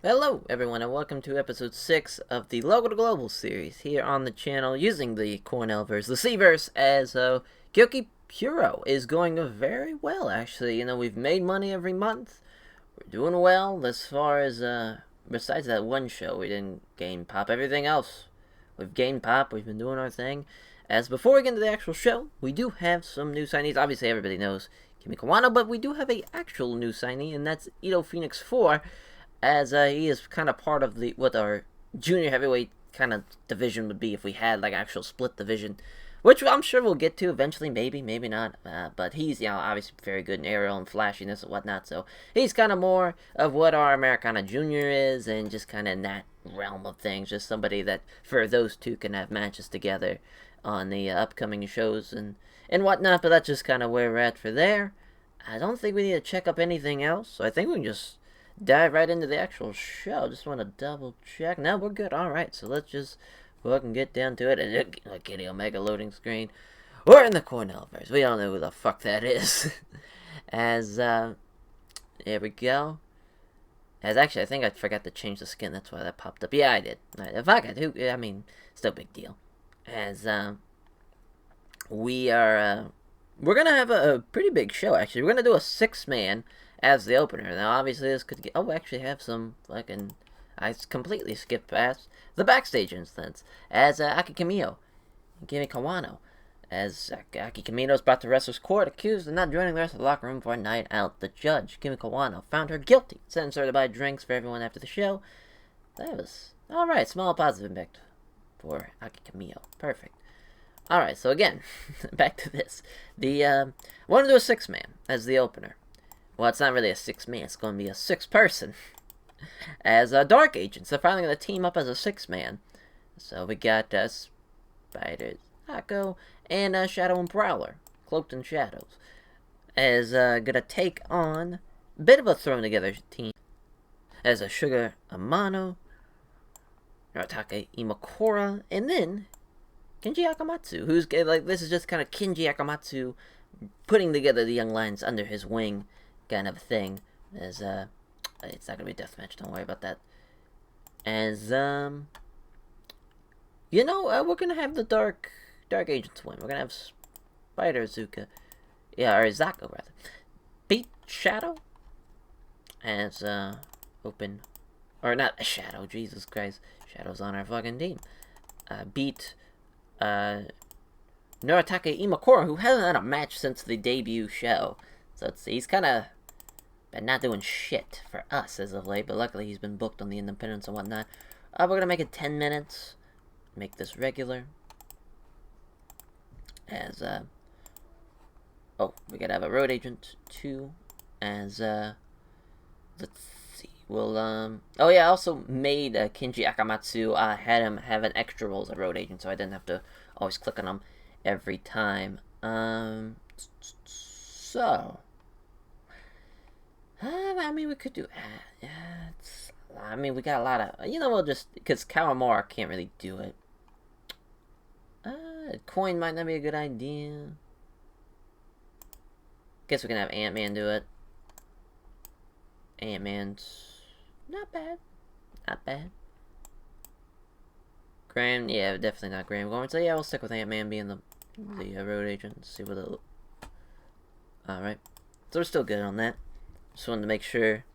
Hello, everyone, and welcome to episode 6 of the Local to Global series here on the channel using the Cornellverse, the C-verse, as Kyoki Puro is going very well, actually. You know, we've made money every month. We're doing well as far as, besides that one show, we didn't gain pop. Everything else, we've gained pop, we've been doing our thing. As before we get into the actual show, we do have some new signees. Obviously, everybody knows Kimi Kawano, but we do have a actual new signee, and that's Ito Phoenix 4, as he is kind of part of the what our junior heavyweight kind of division would be if we had like actual split division, which I'm sure we'll get to eventually, maybe not. But he's obviously very good in aerial and flashiness and whatnot, so he's kind of more of what our Americana Junior is, and just kind of in that realm of things, just somebody that for those two can have matches together on the upcoming shows and whatnot. But that's just kind of where we're at for there. I don't think we need to check up anything else, so I think we can just dive right into the actual show. Just want to double check. No, we're good. Alright, so let's just fucking get down to it. And Kitty Omega loading screen. We're in the Cornellverse. We don't know who the fuck that is. As, there we go. As actually, I think I forgot to change the skin. That's why that popped up. Yeah, I did. Fuck it. I mean, it's no big deal. As, we are, we're gonna have a pretty big show, actually. We're gonna do a 6-man as the opener. Now, obviously, this could get... Oh, we actually have some fucking... I completely skipped past the backstage instance. As Aki Kamiyo and Kimi Kawano. As Aki Kamiyo is brought to wrestler's court, accused of not joining the rest of the locker room for a night out. The judge, Kimi Kawano, found her guilty. Sentenced her to buy drinks for everyone after the show. That was... Alright, small positive impact for Aki Kamiyo. Perfect. Alright, so again, back to this. I want to do a 6-man as the opener. Well, it's not really a 6-man, it's going to be a 6-person. As Dark Agents, they're finally going to team up as a 6-man. So we got Spider, Taco, and Shadow and Prowler, cloaked in shadows. As going to take on a bit of a thrown together team. As Sugar Amano, Naratake Imakura, and then Kenji Akamatsu, who's like, this is just kind of Kenji Akamatsu putting together the young lions under his wing, kind of a thing. As it's not gonna be a deathmatch, don't worry about that. As you know, we're gonna have the Dark Agents win. We're gonna have Spider Zuka, or Zako rather, beat Shadow as open, or not a Shadow. Jesus Christ, Shadow's on our fucking team. Beat Noritake Imakura, who hasn't had a match since the debut show. So he's kind of been not doing shit for us as of late, but luckily he's been booked on the independents and whatnot. We're going to make it 10 minutes. Make this regular. As, oh, we got to have a road agent, too. As, let's see. We'll, oh yeah, I also made Kenji Akamatsu, had him have an extra role as a road agent, so I didn't have to always click on him every time. So, I mean, we could do that. Yeah, I mean, we got a lot of... You know, we'll just... Because Kawamura can't really do it. Coin might not be a good idea. Guess we can have Ant-Man do it. Ant-Man's... Not bad. Not bad. Graham... Yeah, definitely not Graham Gorman. So yeah, we'll stick with Ant-Man being the road agent. See what it'll... Alright. So we're still good on that. Just wanted to make sure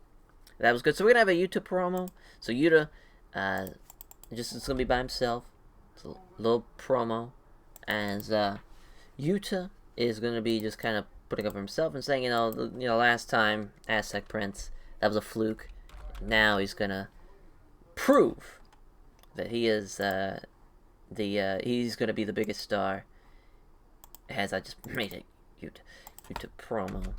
that was good. So we're gonna have a Yuta promo. So Yuta, just it's gonna be by himself. It's a little promo, as Yuta is gonna be just kind of putting up for himself and saying, you know, last time Aztec Prince, that was a fluke. Now he's gonna prove that he is he's gonna be the biggest star. As I just made it Yuta promo.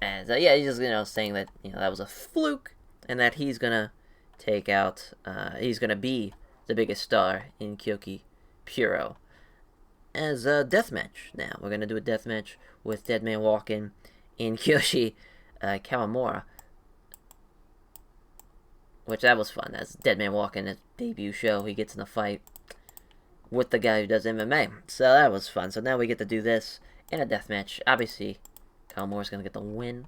As, yeah, he's just, saying that, that was a fluke, and that he's gonna take out, he's gonna be the biggest star in Kyoki Puro. As a deathmatch now. We're gonna do a deathmatch with Dead Man Walking in Kyoshi Kawamura. Which, that was fun. As Dead Man Walking, his debut show, he gets in a fight with the guy who does MMA. So that was fun. So now we get to do this in a deathmatch. Obviously, Kawamura's gonna get the win.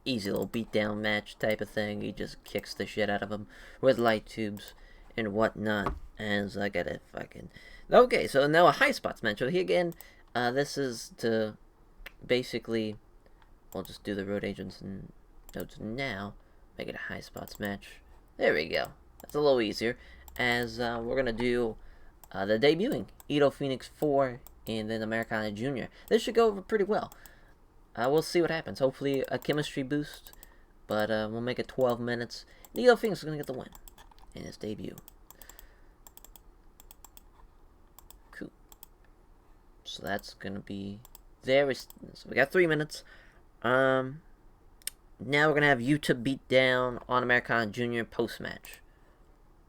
easy little beatdown match type of thing. He just kicks the shit out of him with light tubes and whatnot. As I get it, fucking. Okay, so now a high spots match. So here again, this is to basically. We'll just do the road agents and notes now. Make it a high spots match. There we go. That's a little easier. As we're gonna do the debuting Edo Phoenix 4 and then Americana Junior. This should go over pretty well. We'll see what happens. Hopefully a chemistry boost, but we'll make it 12 minutes. Edo Phoenix is gonna get the win in his debut. Cool. So that's gonna be there. So we got 3 minutes. Now we're gonna have Yuta beat down on Americana Junior post match.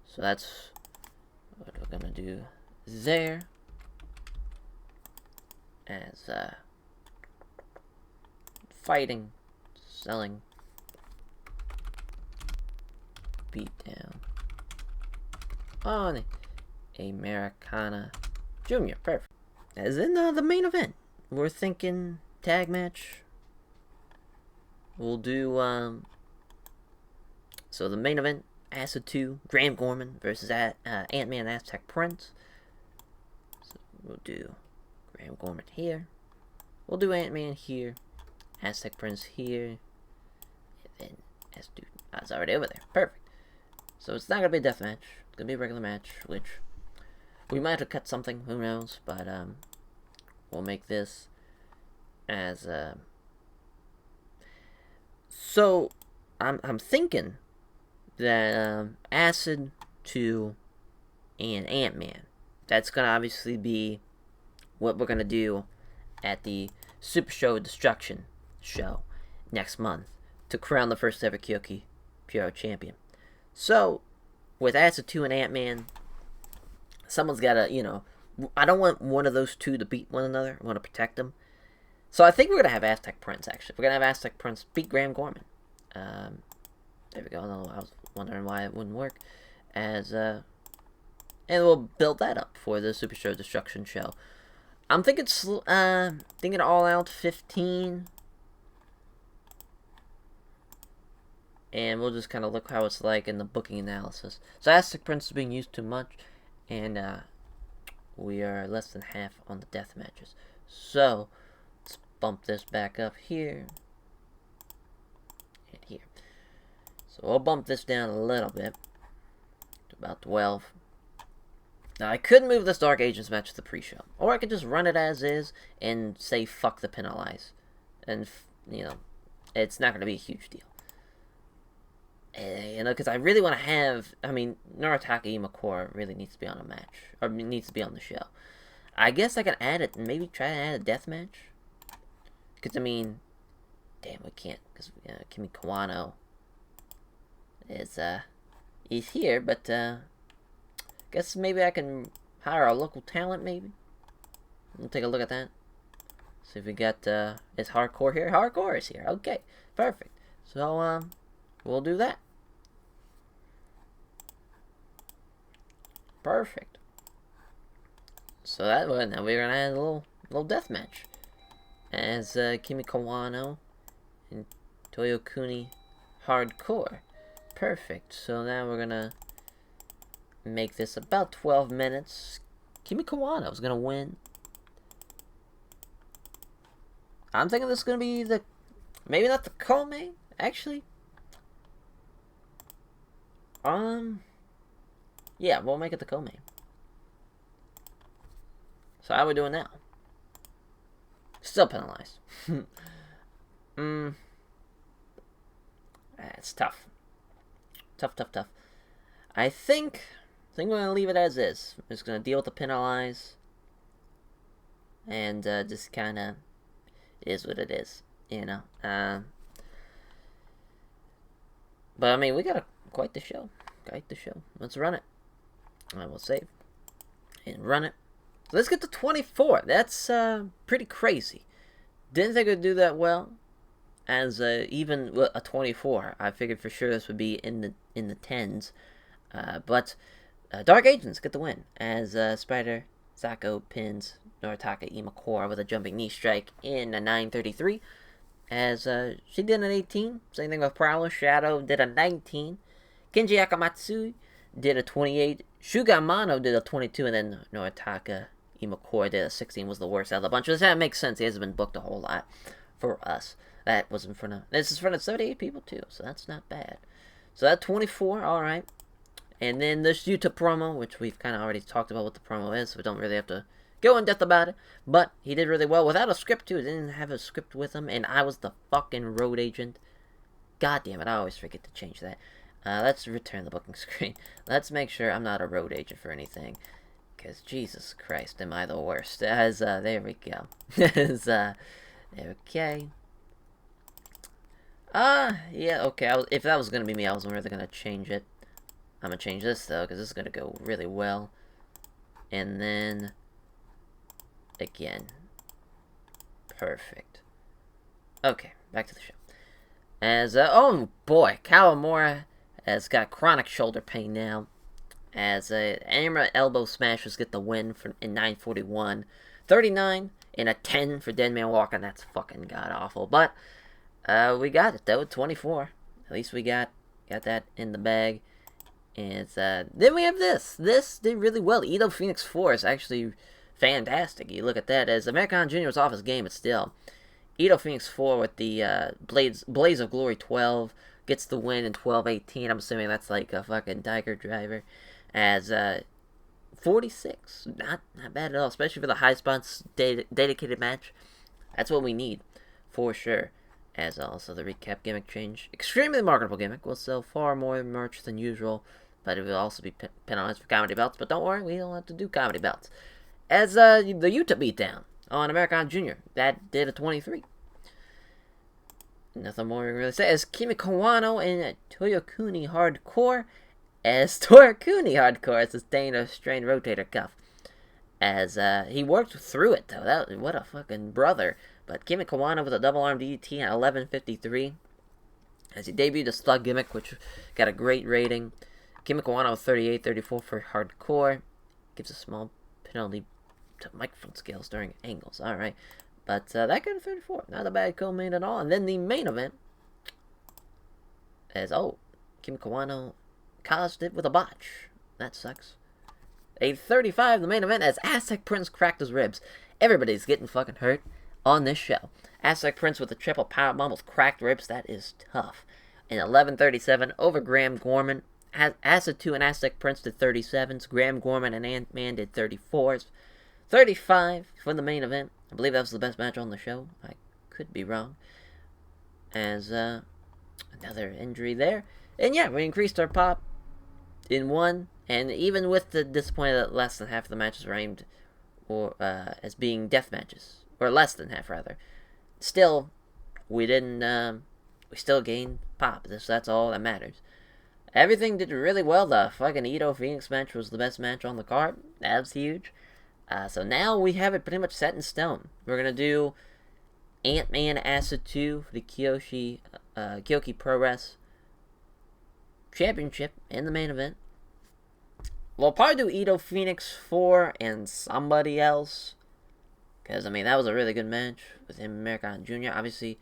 So that's what we're gonna do there. As fighting, selling, beat down on Americana Junior. Perfect. As in the main event, we're thinking tag match. We'll do, so the main event, Acid 2, Graham Gorman versus Ant-Man Aztec Prince. So we'll do Graham Gorman here. We'll do Ant-Man here. Aztec Prince here. And then S2. It's already over there. Perfect. So it's not going to be a death match. It's going to be a regular match, which we might have cut something. Who knows? But, we'll make this as, so, I'm thinking that Acid 2 and Ant-Man, that's going to obviously be what we're going to do at the Super Show Destruction show next month to crown the first ever Kyoki Puro champion. So, with Acid 2 and Ant-Man, someone's got to, you know, I don't want one of those two to beat one another. I want to protect them. So I think we're going to have Aztec Prince, actually. We're going to have Aztec Prince beat Graham Gorman. There we go. No, I was wondering why it wouldn't work. As, and we'll build that up for the Super Show Destruction show. I'm thinking, thinking All Out 15. And we'll just kind of look how it's like in the booking analysis. So Aztec Prince is being used too much. And, we are less than half on the death matches. So, let's bump this back up here. And here. So we'll bump this down a little bit. To about 12. Now, I could move this Dark Agents match to the pre-show. Or I could just run it as is and say fuck the penalize. And, you know, it's not going to be a huge deal. You know, because I really want to have, I mean, Noritaka Imakura really needs to be on a match, or needs to be on the show. I guess I can add it, and maybe try to add a death match. Because, I mean, damn, we can't, because Kimi Kawano is, he's here, but, guess maybe I can hire a local talent, maybe? We'll take a look at that. See if we got, is Hardcore here? Hardcore is here, okay, perfect. So, we'll do that. Perfect. So that way, now we're gonna add a little death match as Kimi Kawano and Toyokuni Hardcore. Perfect. So now we're gonna make this about 12 minutes. Kimi Kawano is gonna win. I'm thinking this is gonna be the, maybe not the co-main, actually. Yeah, we'll make it the co-main. So how are we doing now? Still penalized. It's tough. Tough. I think we're gonna leave it as is. We're just gonna deal with the penalize. And just kinda is what it is, you know. But I mean, we got quite the show. Let's run it. I will save. And run it. So let's get to 24. That's pretty crazy. Didn't think it would do that well. As even a 24. I figured for sure this would be in the tens. But Dark Agents get the win. As Spider Zako pins Noritaka Imakura with a jumping knee strike in a 9:33. as she did an 18. Same thing with Prowler. Shadow did a 19. Kenji Akamatsu did a 28. Shugamano did a 22, and then Noritaka Imakura did a 16. Was the worst out of the bunch. That makes sense. He hasn't been booked a whole lot for us. That was in front of... This is in front of 78 people, too, so that's not bad. So that 24, alright. And then this Yuta promo, which we've kind of already talked about what the promo is, so we don't really have to go in depth about it. But he did really well without a script, too. He didn't have a script with him, and I was the fucking road agent. God damn it, I always forget to change that. Let's return the booking screen. Let's make sure I'm not a road agent for anything. Because, Jesus Christ, am I the worst. There we go. Okay. Yeah, okay. If that was going to be me, I wasn't really going to change it. I'm going to change this, though, because this is going to go really well. And then... Again. Perfect. Okay, back to the show. Oh boy, Kawamura has got chronic shoulder pain now. As Amra elbow smashes get the win in 9:41. 39 and a 10 for Dead Man Walking. That's fucking god-awful. But, we got it, though. 24. At least we got that in the bag. And, then we have this. This did really well. Edo Phoenix 4 is actually fantastic. You look at that. As American Jr. was off his game, but still. Edo Phoenix 4 with the, Blaze of Glory 12. Gets the win in 12:18. I'm assuming that's like a fucking Tiger Driver. As, 46. Not bad at all. Especially for the high spots dedicated match. That's what we need. For sure. As also the recap gimmick change. Extremely marketable gimmick. Will sell far more merch than usual. But it will also be penalized for comedy belts. But don't worry, we don't have to do comedy belts. As the Yuta beatdown on American Jr. That did a 23. Nothing more we can really say. As Kimi Kawano and Toyokuni Hardcore. As Toyokuni Hardcore sustained a strained rotator cuff. As he worked through it, though. What a fucking brother. But Kimi Kawano with a double arm DDT at 11:53. As he debuted a slug gimmick, which got a great rating. Kimi Kawano with 38-34 for Hardcore. Gives a small penalty to microphone scales during angles. Alright. But that got a 34. Not a bad co-main at all. And then the main event. As, Kimi Kawano caused it with a botch. That sucks. 8:35, the main event, as Aztec Prince cracked his ribs. Everybody's getting fucking hurt on this show. Aztec Prince with a triple powerbomb with cracked ribs. That is tough. In 11:37, over Graham Gorman. Acid 2 and Aztec Prince did 37s. Graham Gorman and Ant-Man did 34s. 35 for the main event. I believe that was the best match on the show. I could be wrong. As another injury there. And yeah, we increased our pop in one. And even with the disappointment that less than half of the matches were aimed as being death matches. Or less than half, rather. Still, we didn't, we still gained pop. That's all that matters. Everything did really well. The fucking Edo Phoenix match was the best match on the card. That was huge. So now we have it pretty much set in stone. We're going to do Ant-Man Acid 2 for the Kyoki Pro Wrestling Championship in the main event. We'll probably do Edo Phoenix 4 and somebody else. Because, I mean, that was a really good match with him and American Jr. Obviously,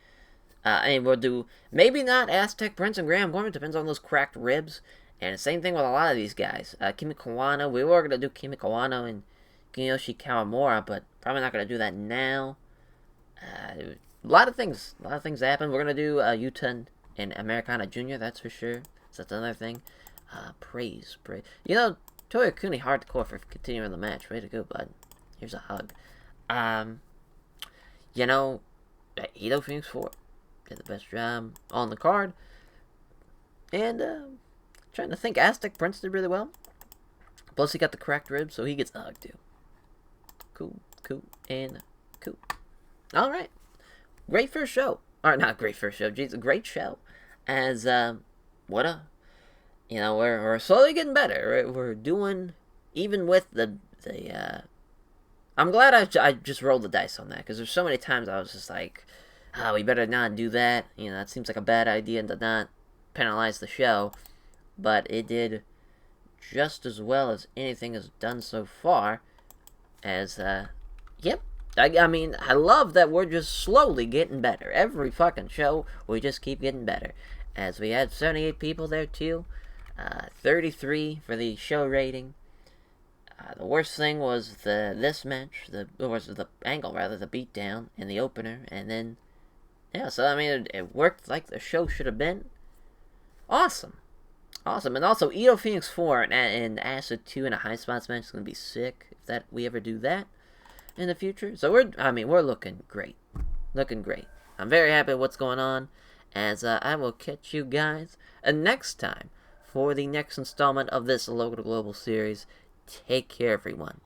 and we'll do, maybe not Aztec Prince and Graham Gorman. Depends on those cracked ribs. And the same thing with a lot of these guys. Kimi Kawano. We were going to do Kimi Kawano and Kiyoshi Kawamura, but probably not going to do that now. A lot of things happen. We're going to do Yuta and Americana Jr., that's for sure. So that's another thing. Praise. You know, Toyokuni Hardcore for continuing the match. Way to go, bud. Here's a hug. You know, Edo Phoenix 4 did the best job on the card. And, trying to think, Aztec Prince did really well. Plus, he got the cracked ribs, so he gets a hug, too. Cool, and cool. Alright. Great first show. Or, not great first show, jeez, great show. As, what a... You know, we're slowly getting better. We're doing, even with the I'm glad I just rolled the dice on that, because there's so many times I was just like, we better not do that. You know, that seems like a bad idea and to not penalize the show. But it did just as well as anything has done so far. As, yep, I mean, I love that we're just slowly getting better. Every fucking show, we just keep getting better. As we had 78 people there too, 33 for the show rating. The worst thing was this match, the angle rather, the beatdown in the opener, and then yeah. So I mean, it worked like the show should have been. Awesome, awesome, and also Edo Phoenix 4 and Acid 2 in a high spots match is gonna be sick if that we ever do that in the future. So we're looking great, looking great. I'm very happy with what's going on. As I will catch you guys next time for the next installment of this Local to Global series. Take care, everyone.